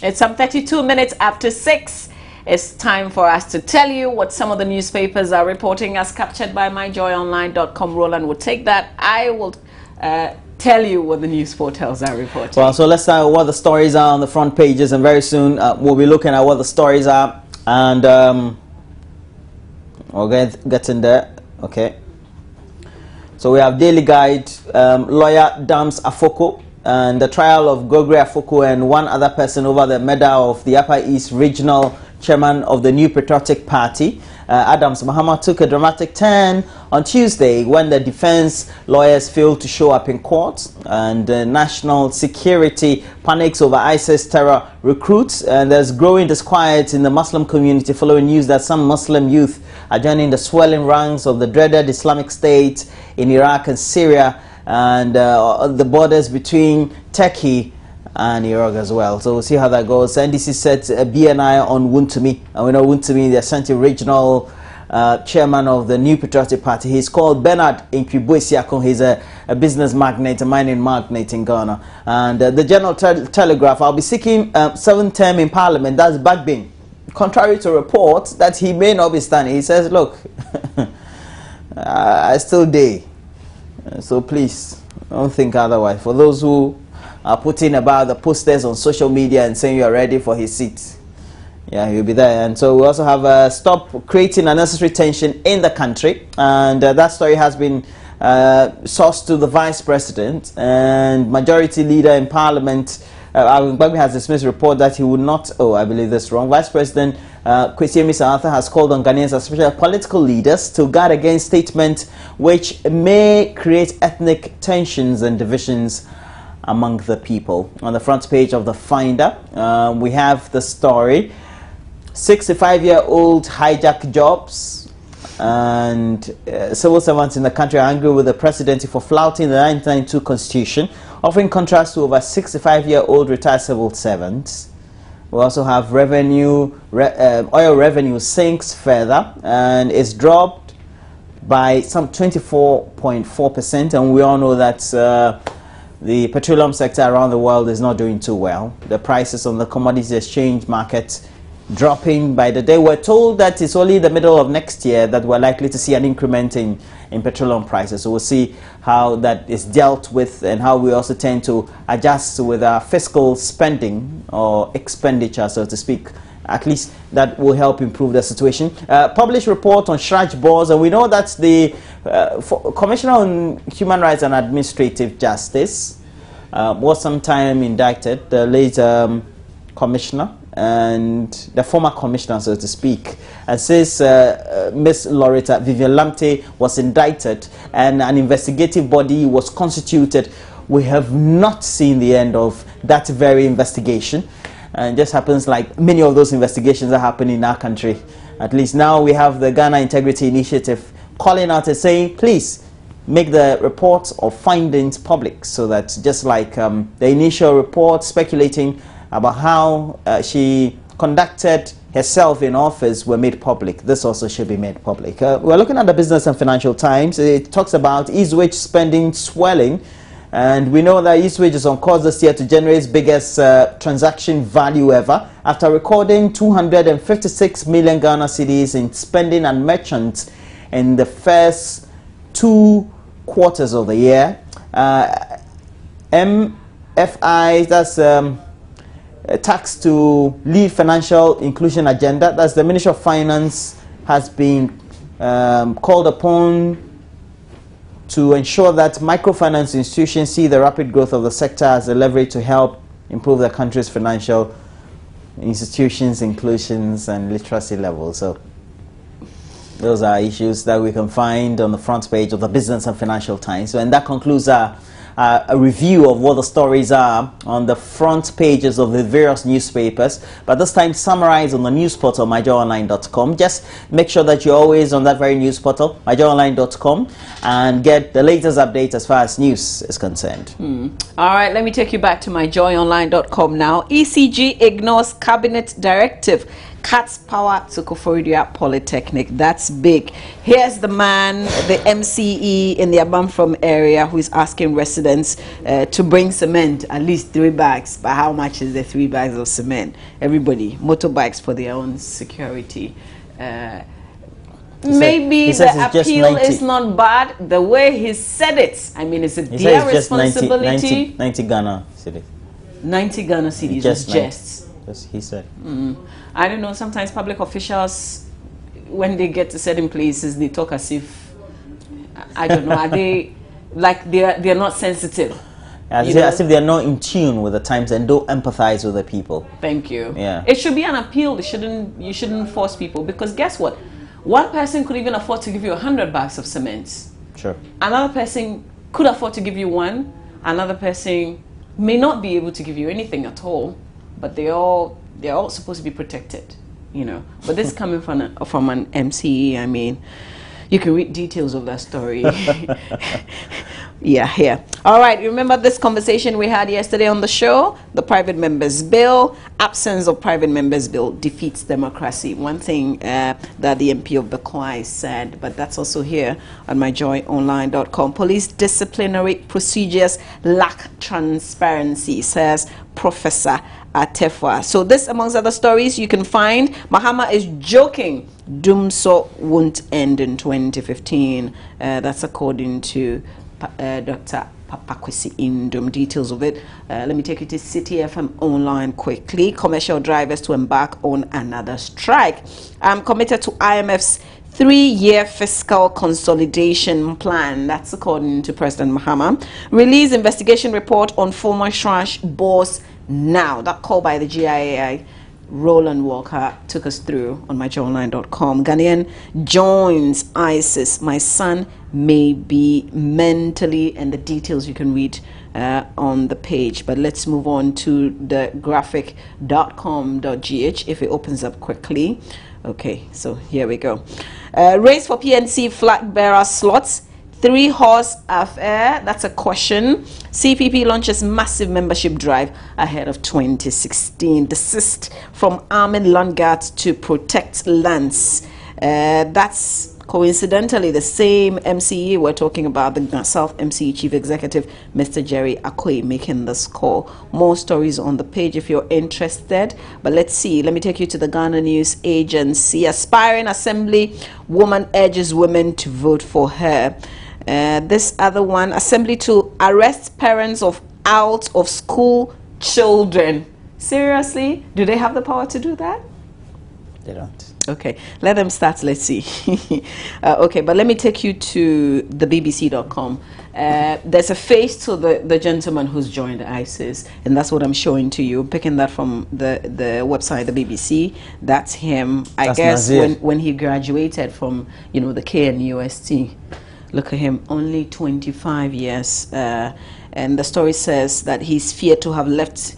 It's some 32 minutes after 6. It's time for us to tell you what some of the newspapers are reporting as captured by myjoyonline.com. Roland will take that. I will tell you what the news portals are reporting. Well, so let's start with what the stories are on the front pages, and very soon we'll be looking at what the stories are, and we'll get in there. Okay. So we have Daily Guide, lawyer damns Afoko, and the trial of Gogre Afoko and one other person over the murder of the Upper East Regional Chairman of the New Patriotic Party. Adams Mahama took a dramatic turn on Tuesday when the defense lawyers failed to show up in court, and national security panics over ISIS terror recruits, and there's growing disquiet in the Muslim community following news that some Muslim youth are joining the swelling ranks of the dreaded Islamic State in Iraq and Syria, and the borders between Turkey and Iraq as well. So we'll see how that goes. NDC set BNI on Wontumi, and we know Wontumi, the Ashanti regional chairman of the New Patriotic Party. He's called Bernard Inkwibo-Esiakon. He's a business magnate, a mining magnate in Ghana. And the General Telegraph, I'll be seeking 7th term in Parliament. That's Bagbin. Contrary to reports that he may not be standing, he says, look, I still dare. So please, don't think otherwise. For those who are putting about the posters on social media and saying you're ready for his seat, yeah, he'll be there. And so we also have stop creating unnecessary tension in the country, and that story has been sourced to the Vice President, and Majority Leader in Parliament Bagbin has dismissed report that he would not, I believe this wrong. Vice President Kwesi Amissah-Arthur has called on Ghanaians, especially political leaders, to guard against statements which may create ethnic tensions and divisions among the people. On the front page of the Finder, we have the story: 65-year-old hijack jobs, and civil servants in the country are angry with the presidency for flouting the 1992 constitution, offering contrast to over 65-year-old retired civil servants. We also have oil revenue sinks further, and it's dropped by some 24.4%, and we all know that the petroleum sector around the world is not doing too well. The prices on the commodities exchange market dropping by the day. We're told that it's only the middle of next year that we're likely to see an increment in petroleum prices. So we'll see how that is dealt with, and how we also tend to adjust with our fiscal spending or expenditure, so to speak. At least that will help improve the situation. Published report on Shraj Boars, and we know that the Commissioner on Human Rights and Administrative Justice was sometime indicted, the late Commissioner, and the former Commissioner, so to speak, and says Miss Loretta Vivian Lamte was indicted and an investigative body was constituted. We have not seen the end of that very investigation. And it just happens like many of those investigations are happening in our country. At least now we have the Ghana Integrity Initiative calling out and saying, please make the reports or findings public, so that just like the initial report speculating about how she conducted herself in office were made public, this also should be made public. We're looking at the Business and Financial Times. It talks about Eastwich spending swelling. And we know that Eastwich is on course this year to generate its biggest transaction value ever, after recording 256 million Ghana cedis in spending and merchants in the first 2 quarters of the year. MFI, that's a tax to lead financial inclusion agenda. That's the Ministry of Finance has been called upon to ensure that microfinance institutions see the rapid growth of the sector as a leverage to help improve the country's financial institutions, inclusions, and literacy levels. So those are issues that we can find on the front page of the Business and Financial Times. And that concludes a review of what the stories are on the front pages of the various newspapers, but this time summarized on the news portal myjoyonline.com. Just make sure that you're always on that very news portal, myjoyonline.com, and get the latest updates as far as news is concerned. All right, let me take you back to myjoyonline.com now. ECG ignores cabinet directive cuts power to Koforidua Polytechnic. That's big. Here's the man, the MCE in the Abamfrom area, who is asking residents to bring cement, at least 3 bags. But how much is the 3 bags of cement? Everybody, motorbikes for their own security. Maybe the appeal is not bad. The way he said it, I mean, it's their responsibility. 90 Ghana cedis. 90 Ghana cedis is just. He said. I don't know, sometimes public officials, when they get to certain places, they talk as if, I don't know, are they, like they're not sensitive. As if they're not in tune with the times and don't empathize with the people. Thank you. Yeah. It should be an appeal. You shouldn't force people, because guess what? One person could even afford to give you 100 bags of cement. Sure. Another person could afford to give you 1. Another person may not be able to give you anything at all. But they're all supposed to be protected, you know. But this is coming from an MCE. I mean, you can read details of that story. Yeah, here. All right, remember this conversation we had yesterday on the show? The private members bill. Absence of private members bill defeats democracy. One thing that the MP of Bekwai said, but that's also here on myjoyonline.com. Police disciplinary procedures lack transparency, says Professor Atefwa. So this, amongst other stories, you can find Mahama is joking Dumso won't end in 2015. That's according to Dr. Papakwesi Indum. Details of it. Let me take you to City FM Online quickly. Commercial drivers to embark on another strike. I'm committed to IMF's 3-year fiscal consolidation plan. That's according to President Mahama. Release investigation report on former Shrash boss now. That call by the GIAI. Roland Walker took us through on myjoyonline.com. Ghanaian joins ISIS. My son may be mentally, and the details you can read on the page. But let's move on to the graphic.com.gh if it opens up quickly. Okay, so here we go. Race for PNC flag bearer slots. 3-horse affair, that's a question. CPP launches massive membership drive ahead of 2016. Desist from arming land guards to protect lands. That's coincidentally the same MCE we're talking about, the South MCE Chief Executive, Mr. Jerry Akwe, making this call. More stories on the page if you're interested. But let's see. Let me take you to the Ghana News Agency. Aspiring Assembly woman urges women to vote for her. This other one, Assembly to arrest parents of out of school children. Seriously? Do they have the power to do that? They don't. Okay, let them start. Let's see. Okay, but let me take you to the BBC.com. There's a face to the gentleman who's joined ISIS, and that's what I'm showing to you. Picking that from the website, the BBC. That's him. I guess when he graduated from, you know, the KNUST. Look at him, only 25 years. And the story says that he's feared to have left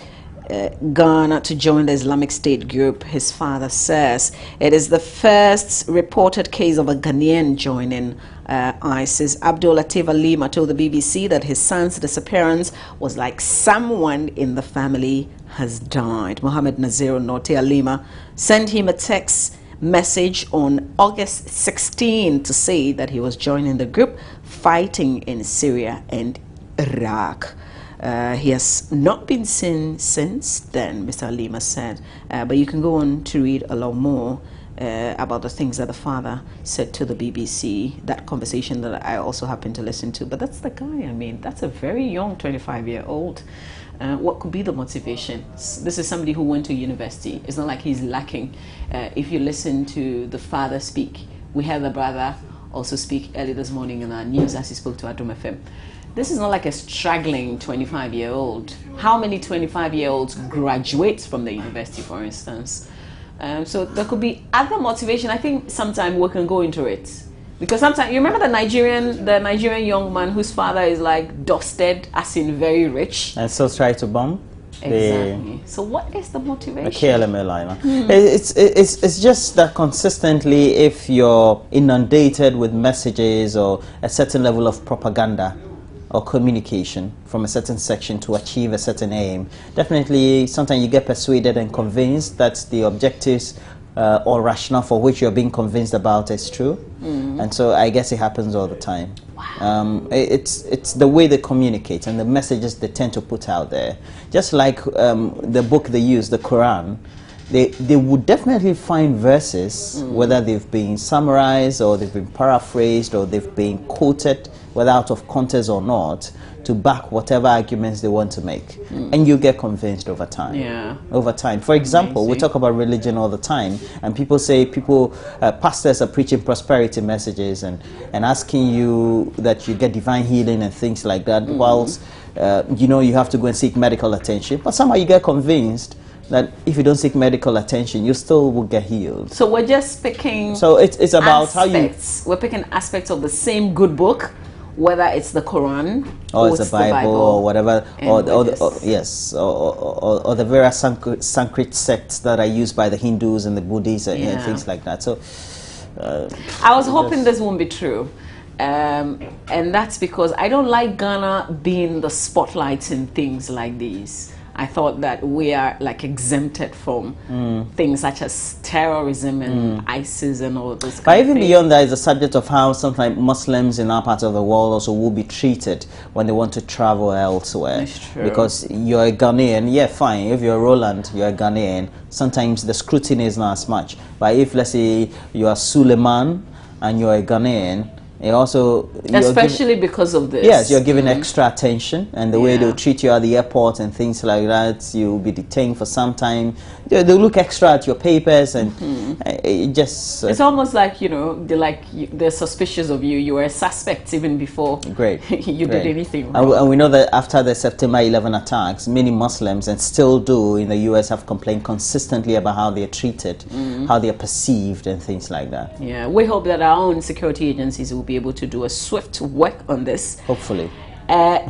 Ghana to join the Islamic State group. His father says it is the first reported case of a Ghanaian joining ISIS. Abdul Latif Alima told the BBC that his son's disappearance was like someone in the family has died. Mohammed Nazir Norte Alima sent him a text message on August 16 to say that he was joining the group fighting in Syria and Iraq. He has not been seen since then, Mr. Alima said. But you can go on to read a lot more about the things that the father said to the BBC, that conversation that I also happened to listen to. But that's the guy, I mean, that's a very young 25-year-old. What could be the motivation? This is somebody who went to university. It's not like he's lacking. If you listen to the father speak, we had the brother also speak early this morning in our news as he spoke to Adom FM. This is not like a struggling 25-year-old. How many 25-year-olds graduate from the university, for instance? So there could be other motivation. I think sometime we can go into it. Because sometimes, you remember the Nigerian young man whose father is like dusted, as in very rich? And still try to bomb? Exactly. So what is the motivation? The KLMA line. It's just that consistently, if you're inundated with messages or a certain level of propaganda or communication from a certain section to achieve a certain aim, definitely sometimes you get persuaded and convinced that the objectives or rationale for which you're being convinced about is true. And so I guess it happens all the time. Wow. It's the way they communicate and the messages they tend to put out there. Just like the book they use, the Quran, they would definitely find verses, whether they've been summarized or they've been paraphrased or they've been quoted, whether out of context or not, to back whatever arguments they want to make. And you get convinced over time. Yeah. Over time. For example, we talk about religion all the time, and people say pastors are preaching prosperity messages and asking you that you get divine healing and things like that, whilst you know you have to go and seek medical attention. But somehow you get convinced that if you don't seek medical attention, you still will get healed. So we're just picking. So it's about how you. We're picking aspects of the same good book, whether it's the Quran or it's the Bible or whatever, or the various Sanskrit sects that are used by the Hindus and the Buddhists and things like that. So I was hoping this won't be true. And that's because I don't like Ghana being the spotlight in things like these. I thought that we are like exempted from things such as terrorism and ISIS and all this kind but of even thing. beyond that is the subject of how sometimes Muslims in our part of the world also will be treated when they want to travel elsewhere. That's true. Because you're a Ghanaian, yeah, fine. If you're Roland, you're a Ghanaian, sometimes the scrutiny is not as much. But if, let's say, you are Suleiman and you're a Ghanaian, it also, especially because of this. Yes, you're given extra attention, and the way they'll treat you at the airport and things like that. You'll be detained for some time. They'll look extra at your papers, and it just. It's almost like, you know, they're suspicious of you. You were a suspect even before you did anything wrong. And we know that after the September 11 attacks, many Muslims, and still do in the US, have complained consistently about how they're treated, how they're perceived, and things like that. Yeah, we hope that our own security agencies will be able to do a swift work on this. Hopefully.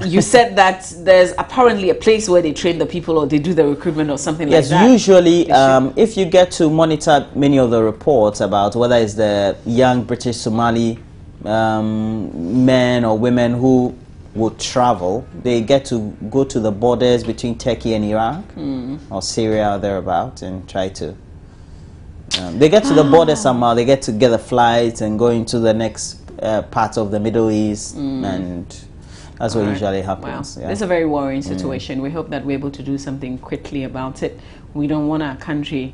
You said that there's apparently a place where they train the people or they do the recruitment or something like that. Yes, usually if you get to monitor many of the reports about whether it's the young British Somali men or women who would travel, they get to go to the borders between Turkey and Iraq or Syria or thereabout and try to they get to the border somehow, they get to get a flight and go into the next part of the Middle East, and that's what usually happens. Wow. It's a very worrying situation. We hope that we're able to do something quickly about it. We don't want our country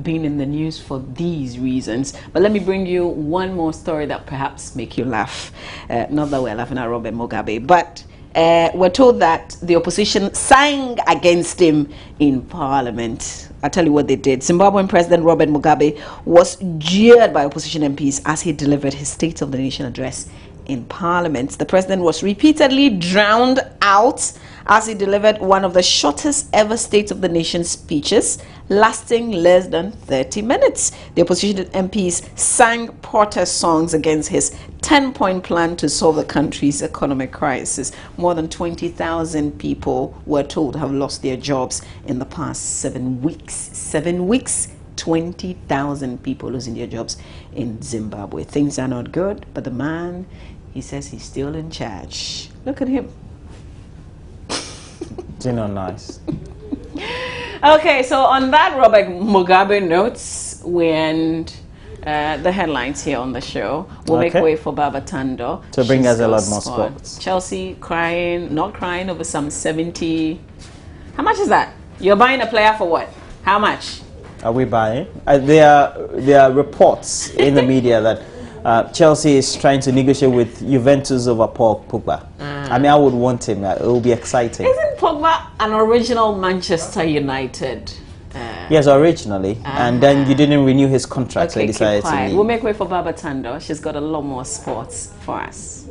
being in the news for these reasons. But let me bring you one more story that perhaps make you laugh. Not that we're laughing at Robert Mugabe, but we're told that the opposition sang against him in Parliament. I'll tell you what they did. Zimbabwean President Robert Mugabe was jeered by opposition MPs as he delivered his State of the Nation address in Parliament. The president was repeatedly drowned out as he delivered one of the shortest ever State of the Nation speeches, lasting less than 30 minutes. The opposition MPs sang protest songs against his 10-point plan to solve the country's economic crisis. More than 20,000 people were told have lost their jobs in the past 7 weeks. 7 weeks, 20,000 people losing their jobs in Zimbabwe. Things are not good, but the man, he says he's still in charge. Look at him. You know, nice. Okay, so on that Robert Mugabe notes, we end the headlines here on the show. We'll make way for Baba Tando to bring us a lot more sports. Chelsea not crying over some 70. How much is that? You're buying a player for what? How much? Are we buying? There are reports in the media that Chelsea is trying to negotiate with Juventus over Paul Pogba. I mean, I would want him. It will be exciting. Isn't Pogba an original Manchester United? Yes, originally. And then you didn't renew his contract, so he decided to leave. We'll make way for Baba Tando. She's got a lot more sports for us.